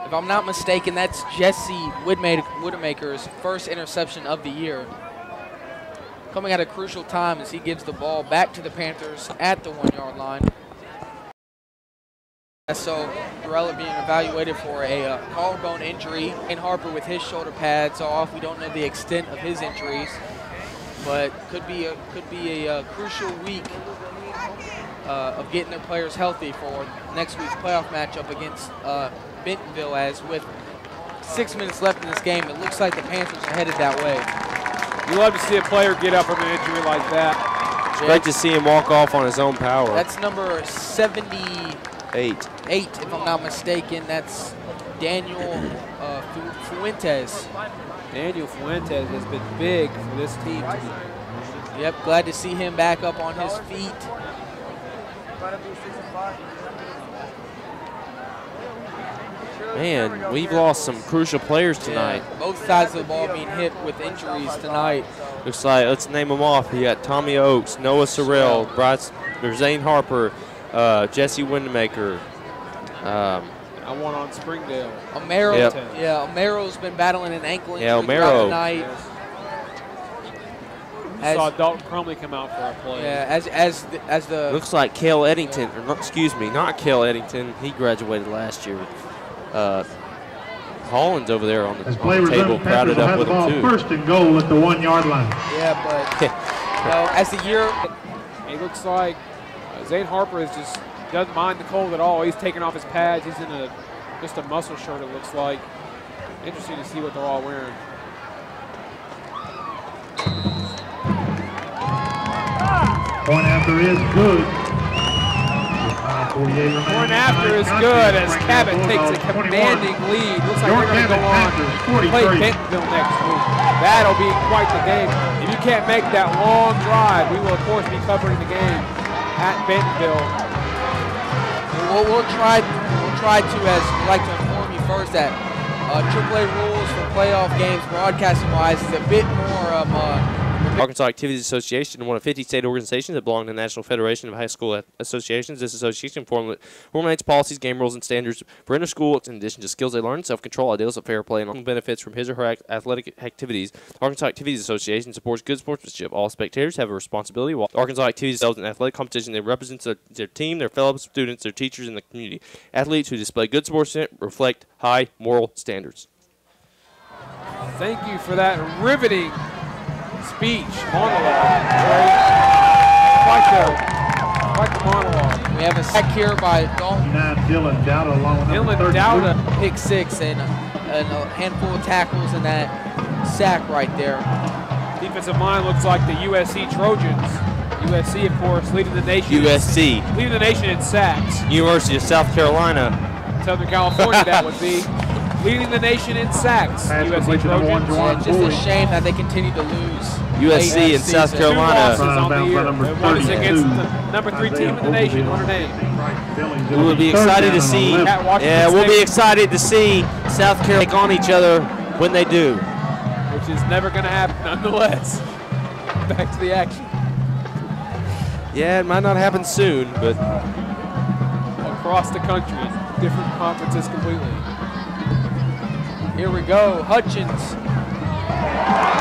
If I'm not mistaken, that's Jesse Widmaker's first interception of the year. Coming at a crucial time as he gives the ball back to the Panthers at the 1-yard line. So Durella being evaluated for a collarbone injury, and Harper with his shoulder pads off. We don't know the extent of his injuries, but could be a crucial week of getting their players healthy for next week's playoff matchup against Bentonville, as with 6 minutes left in this game, it looks like the Panthers are headed that way. You love to see a player get up from an injury like that. It's great to see him walk off on his own power. That's number 78, if I'm not mistaken. That's Daniel Fuentes. Daniel Fuentes has been big for this team. Yep, glad to see him back up on his feet. Man, we've lost some crucial players tonight. Yeah, both sides of the ball being hit with injuries tonight. Looks like, let's name them off. You got Tommy Oakes, Noah Sorrell, Zane Harper, Jesse Windemaker. I want on Springdale. O'Maro, Yep. yeah, O'Maro's been battling an ankle injury Yeah, O'Maro. tonight. I saw Dalton Crumley come out for a play. Yeah, as the Looks like Cale Eddington, or not, excuse me, not Cale Eddington. He graduated last year. Holland's over there on the table, crowded up with him too. First and goal at the 1 yard line. Yeah, but as the year, it looks like Zane Harper just doesn't mind the cold at all. He's taking off his pads. He's in just a muscle shirt. It looks like. Interesting to see what they're all wearing. Point after is good. Point after is good as Cabot takes a commanding lead. Looks like they're going to go on and play Bentonville next week. That'll be quite the game. If you can't make that long drive, we will, of course, be covering the game at Bentonville. we'll try to, as we'd like to inform you first, that AAA rules for playoff games, broadcasting-wise, is a bit more Arkansas Activities Association, one of 50 state organizations that belong to the National Federation of High School Associations. This association formulates policies, game rules, and standards for inter-school in addition to skills they learn, self-control, ideals of fair play, and all benefits from his or her athletic activities. The Arkansas Activities Association supports good sportsmanship. All spectators have a responsibility. While Arkansas Activities excels in athletic competition, they represent their team, their fellow students, their teachers, and the community. Athletes who display good sportsmanship reflect high moral standards. Thank you for that riveting speech, monologue. Quite the monologue. We have a sack here by Dylan Dowda along with Dylan Dowda, pick 6 and a handful of tackles in that sack right there. Defensive line looks like the USC Trojans. USC, of course, leading the nation. USC. Leading the nation in sacks. University of South Carolina. Southern California, that would be. Leading the nation in sacks. USC Trojans. Yeah, just a shame that they continue to lose. USC and South Carolina. 2 losses on the year. One is against the number 3 team in the nation, Notre Dame. We will be excited to see. Yeah, we'll be excited to see South Carolina take on each other when they do. Which is never going to happen, nonetheless. Back to the action. Yeah, it might not happen soon, but across the country, different conferences completely. Here we go, Hutchins.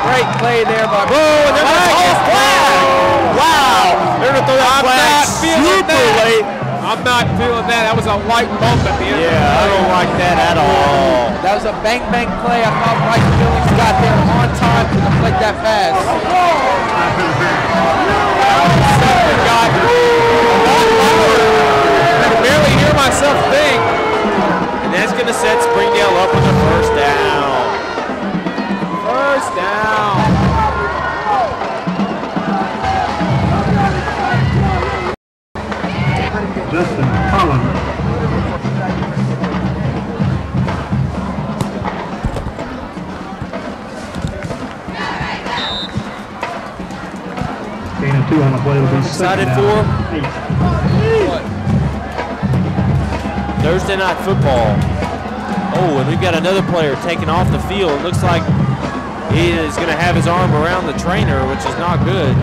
Great play there by and they're going to flag. Wow, they're going to throw that flag super late. I'm not feeling that. That was a light bump at the end. Yeah, I don't like that at all. That was a bang play. I thought Mike Billings got there on time to deflect that pass. I can barely hear myself think. And that's going to set Springdale up with a first down. First down. Justin Collins. Gain of 2 on the play will be excited for Thursday night football. Oh, and we've got another player taken off the field. It looks like he is going to have his arm around the trainer, which is not good.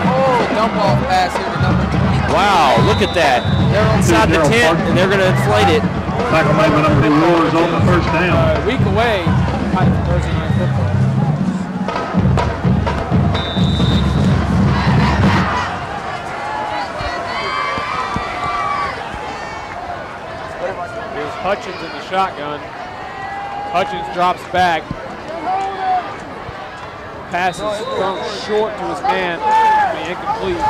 Oh, dump off pass here to number 20. Wow, look at that. They're inside the tent, and they're going to inflate it. Tackle made by number 2 Wars on the first down. A week away from Thursday night football. Here's Hutchins in the shotgun. Hutchins drops back. Pass is thrown short to his man. Incomplete.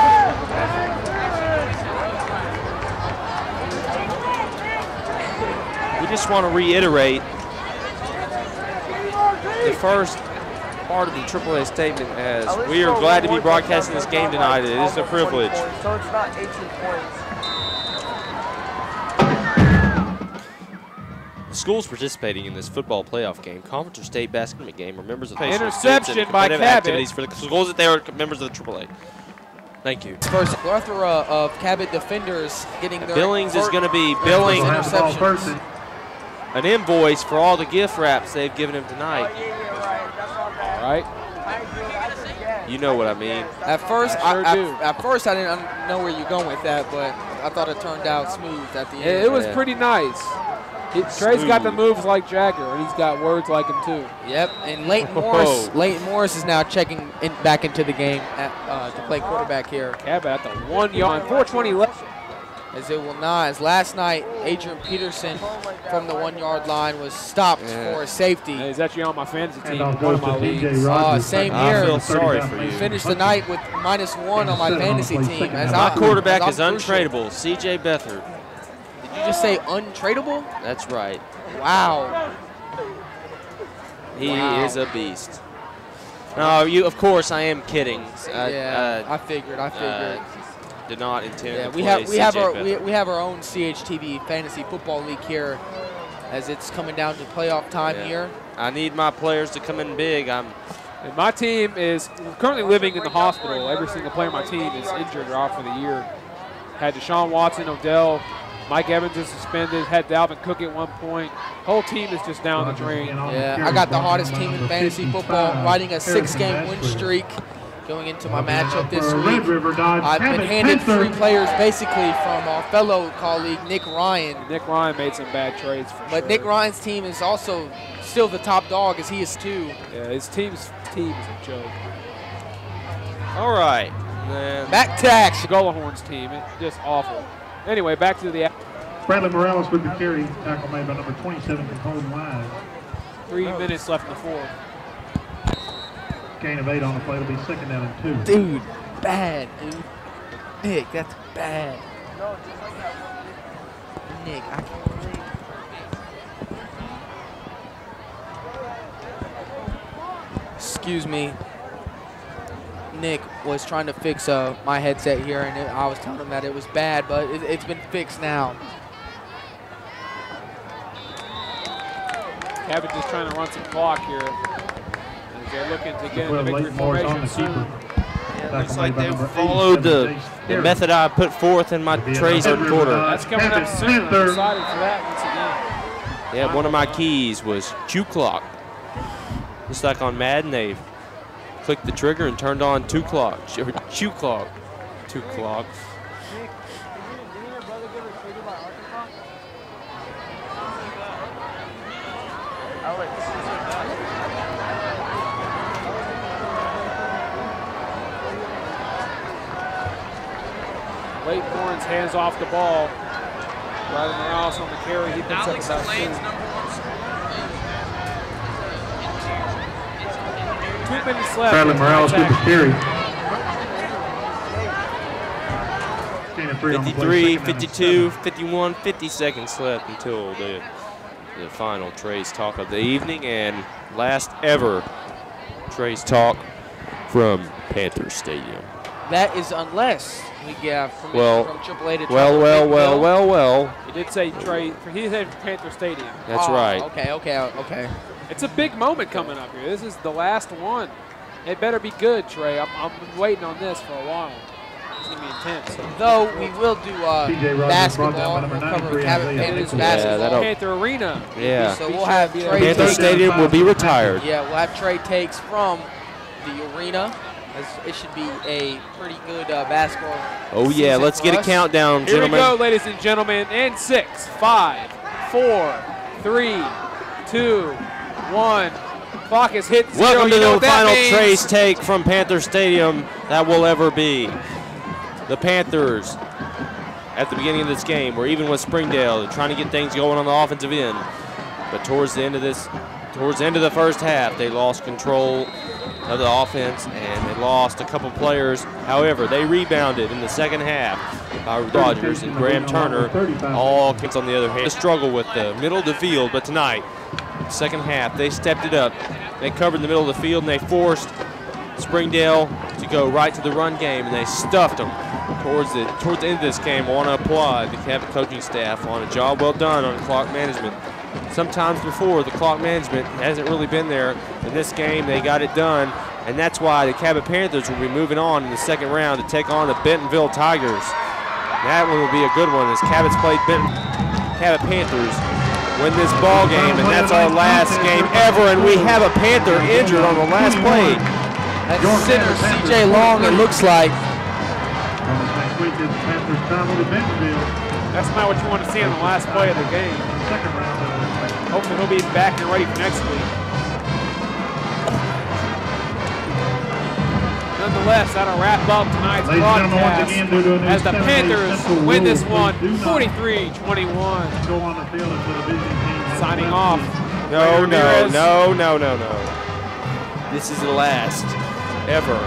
We just want to reiterate the first part of the AAA statement as we are glad to be broadcasting this game tonight. It is a privilege. So it's not 18 points. Schools participating in this football playoff game, conference or state basketball game, are members of the interception by Cabot. Activities for the schools that they are members of the AAA. Thank you. First plethora of Cabot defenders getting their Billings is going to be Billings. Interceptions. an invoice for all the gift wraps they've given him tonight. Oh, yeah, right. That's not bad. All right. I forget. You know what I mean. At first, I sure do. at first I didn't know where you're going with that, but I thought it turned out smooth at the end. It was pretty nice. Trey's got the Smooth. moves like Jagger, and he's got words like him too. Yep, and Leighton Morris is now checking back into the game to play quarterback here. Cabot at the 1 yard, 4:20 left. As it will not, as last night, Adrian Peterson from the 1 yard line was stopped for a safety. Hey, he's actually on my fantasy team, Handoff one goes of my to TJ leagues. Rogers. Same I here. feel sorry for you. Finished the night with -1 on my fantasy team. My quarterback is untradeable, C.J. Beathard. Did you just say untradeable? That's right. Wow. He Wow. is a beast. No, of course, I am kidding. I figured. Did not intend Yeah, to we play have Beathard. we have our own CHTV fantasy football league here, as it's coming down to playoff time Yeah. here. I need my players to come in big. And my team is currently living in the hospital. Every single player on my team is injured or out for the year. Had Deshaun Watson, Odell, Mike Evans is suspended, had Dalvin Cook at one point. Whole team is just down the drain. Yeah, I got the hottest team in fantasy football, riding a 6-game win streak going into my matchup this week. I've been handed 3 players basically from our fellow colleague Nick Ryan. Nick Ryan made some bad trades for But sure. Nick Ryan's team is also still the top dog, as he is too. Yeah, his team's team is a joke. All right. Then Back to action. Gullahorn's team, it's just awful. Anyway, back to the Bradley Morales with the carry. Tackle made by number 27, Colton Wise. 3 minutes left in the fourth. Gain of 8 on the play. It'll be 2nd down and 2. Dude, bad, dude. Nick, that's bad. No, just like that. Nick, I can't believe. Excuse me. Nick was trying to fix my headset here, and I was telling him that it was bad, but it's been fixed now. Cabot just trying to run some clock here. As they're looking to get Well, into victory Leighton Morris on formation the soon. keeper. looks like they followed the method I put forth in my Trey's third quarter. That's coming up soon. I'm excited for that once again. Yeah, one of my keys was chew clock. Just like on Madden, they clicked the trigger and turned on 2 clock, or chew clock, 2 clock. Nick, didn't your brother get recruited by Arkansas? Alex. Leighton Morris hands off the ball. Bradley Morales on the carry. He picks up about 2. 2 minutes left. Bradley Morales with the carry. Gain of 3 on the play. 53, 2nd down and 52, 7. 51, 50 seconds left until the final Trey's Talk of the evening and last ever Trey's Talk from Panther Stadium. That is unless we get permission from AAA to Well. He did say Trey. He said Panther Stadium. That's right. Okay. It's a big moment coming up here. This is the last one. It better be good, Trey. I'm waiting on this for a while. It's going to be intense. Though we will do TJ Rogers basketball. brought down by We'll number cover 93 Cabot Isaiah Panthers Nichols. basketball. that'll- Panther Arena. Yeah. So we'll have Trey Panther takes. Stadium will be retired. Yeah, we'll have Trey takes from the arena. It should be a pretty good basketball. Oh yeah, season let's for get a us. countdown, Here gentlemen. we go, ladies and gentlemen. And 6, 5, 4, 3, 2, 1. Clock is hit 0. Welcome You know to what the that final means. Trey's Take from Panther Stadium that will ever be. The Panthers, at the beginning of this game, were even with Springdale, trying to get things going on the offensive end. But towards the end of the first half, they lost control of the offense and they lost a couple players. However, they rebounded in the second half by Dodgers and Graham Turner. All kids on the other hand. They struggle with the middle of the field, but tonight, second half, they stepped it up. They covered the middle of the field and they forced Springdale to go right to the run game, and they stuffed them. Towards the end of this game, I want to applaud the Cabot coaching staff on a job well done on clock management. Sometimes before, the clock management hasn't really been there. In this game, they got it done, and that's why the Cabot Panthers will be moving on in the second round to take on the Bentonville Tigers. That one will be a good one as Cabot's played Cabot Panthers win this ball game, and that's our last game ever, and we have a Panther injured on the last play. That's center C.J. Long, it looks like. Next week is the Panthers travel to Bentonville. That's not what you want to see on the last play of the game. Second round. Hopefully he'll be back and ready for next week. Nonetheless, that'll wrap up tonight's Ladies and gentlemen, once broadcast again, due to a new as the 7-day Panthers Central win rule, this one please do not 43-21. Go on the field until the visiting team has Signing left off. the No, Ramirez. no. This is the last ever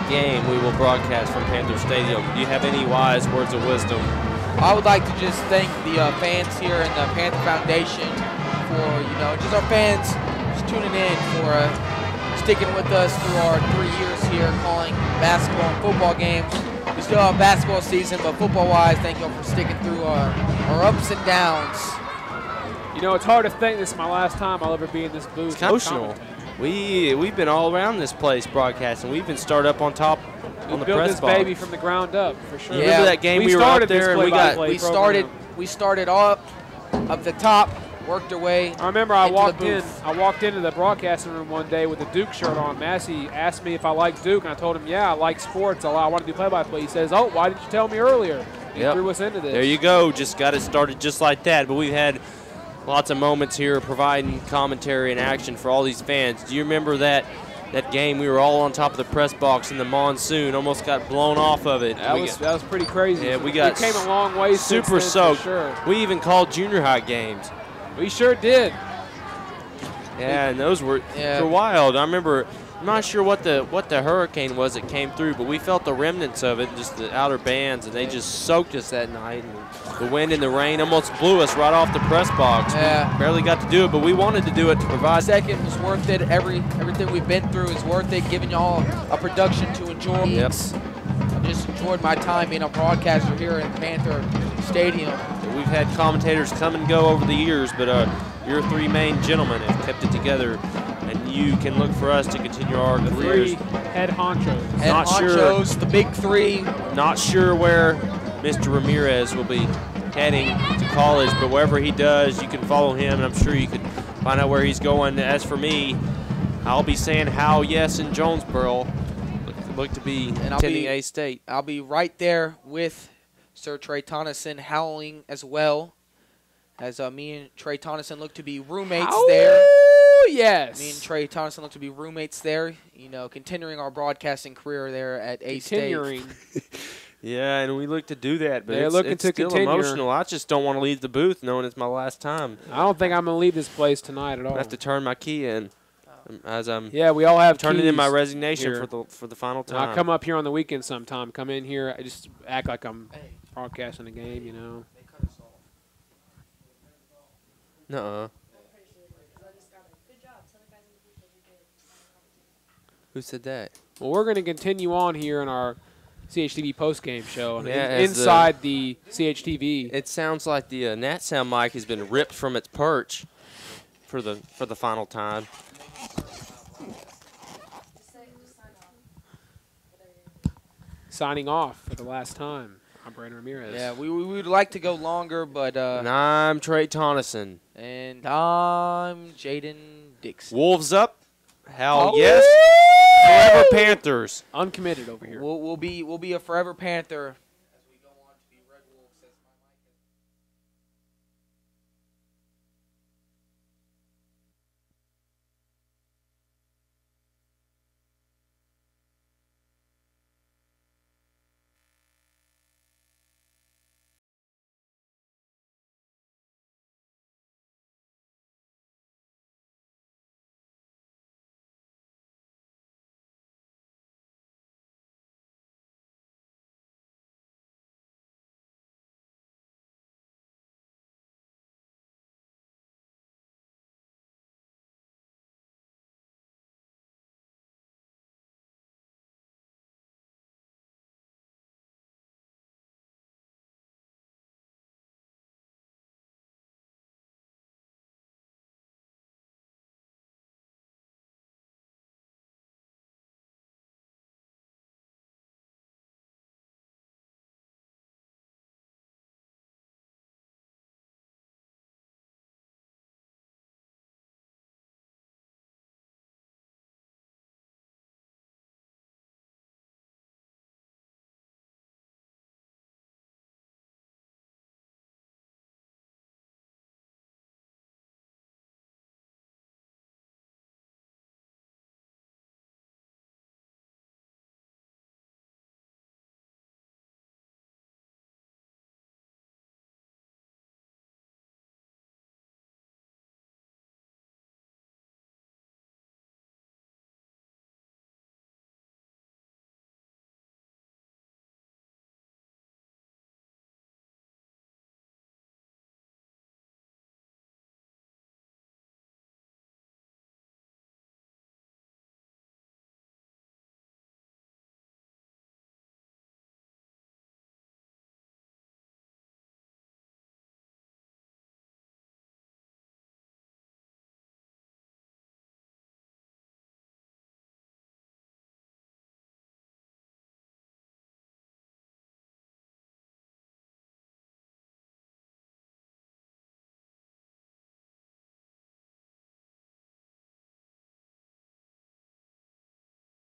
game we will broadcast from Panther Stadium. Do you have any wise words of wisdom? I would like to just thank the fans here and the Panther Foundation for, just our fans just tuning in, for sticking with us through our 3 years here calling basketball and football games. We still have basketball season, but football-wise, thank you all for sticking through our ups and downs. It's hard to think this is my last time I'll ever be in this booth. It's emotional. We've been all around this place broadcasting. We've been started up on top on the built press this box. baby from the ground up, for sure. Yeah. Remember that game we were up there and We started up the top, worked our way. I remember I into walked the in. booth. I walked into the broadcasting room one day with a Duke shirt on. Massey asked me if I liked Duke, and I told him, yeah, I like sports. I want to do play-by-play. He says, oh, why didn't you tell me earlier? He threw us into this. There you go. Just got it started just like that. But we've had lots of moments here providing commentary and action for all these fans. Do you remember that game? We were all on top of the press box in the monsoon, almost got blown off of it. That was pretty crazy. Yeah, we came a long way super since then, soaked. for sure. We even called junior high games. We sure did. Yeah, and those were wild. I remember, I'm not sure what the hurricane was that came through, but we felt the remnants of it, just the outer bands, and they just soaked us that night. And the wind and the rain almost blew us right off the press box. Yeah. We barely got to do it, but we wanted to do it to provide. Second was worth it. Everything we've been through is worth it. Giving y'all a production to enjoy. Yep. I just enjoyed my time being a broadcaster here in Panther Stadium. We've had commentators come and go over the years, but your three main gentlemen have kept it together, and you can look for us to continue our careers. Three head honchos. Head honchos, the big three. Not sure where Mr. Ramirez will be heading to college, but wherever he does, you can follow him, and I'm sure you can find out where he's going. As for me, I'll be saying how yes in Jonesboro. Look to be attending A-State. I'll be right there with Sir Trey Tonneson howling as well, as me and Trey Tonneson look to be roommates there. Oh, yes. Me and Trey Tonneson look to be roommates there, continuing our broadcasting career there at A-State. Continuing. Yeah, and we look to do that, but They're it's looking to still continue. emotional. I just don't want to leave the booth knowing it's my last time. I don't think I'm going to leave this place tonight at all. I have to turn my key in as I'm we all have turning in keys my resignation here. for the final And time. I'll come up here on the weekend sometime. Come in here. I just act like I'm broadcasting a game, Nuh-uh. Who said that? Well, we're going to continue on here in our CHTV postgame show Yeah, inside the CHTV. It sounds like the Nat Sound mic has been ripped from its perch for the final time. Signing off for the last time. I'm Brandon Ramirez. Yeah, we would like to go longer, but And I'm Trey Tonneson. and I'm Jaden Dixon. Wolves up. Hell yes. Forever Panthers. Uncommitted over here. We'll be a forever Panther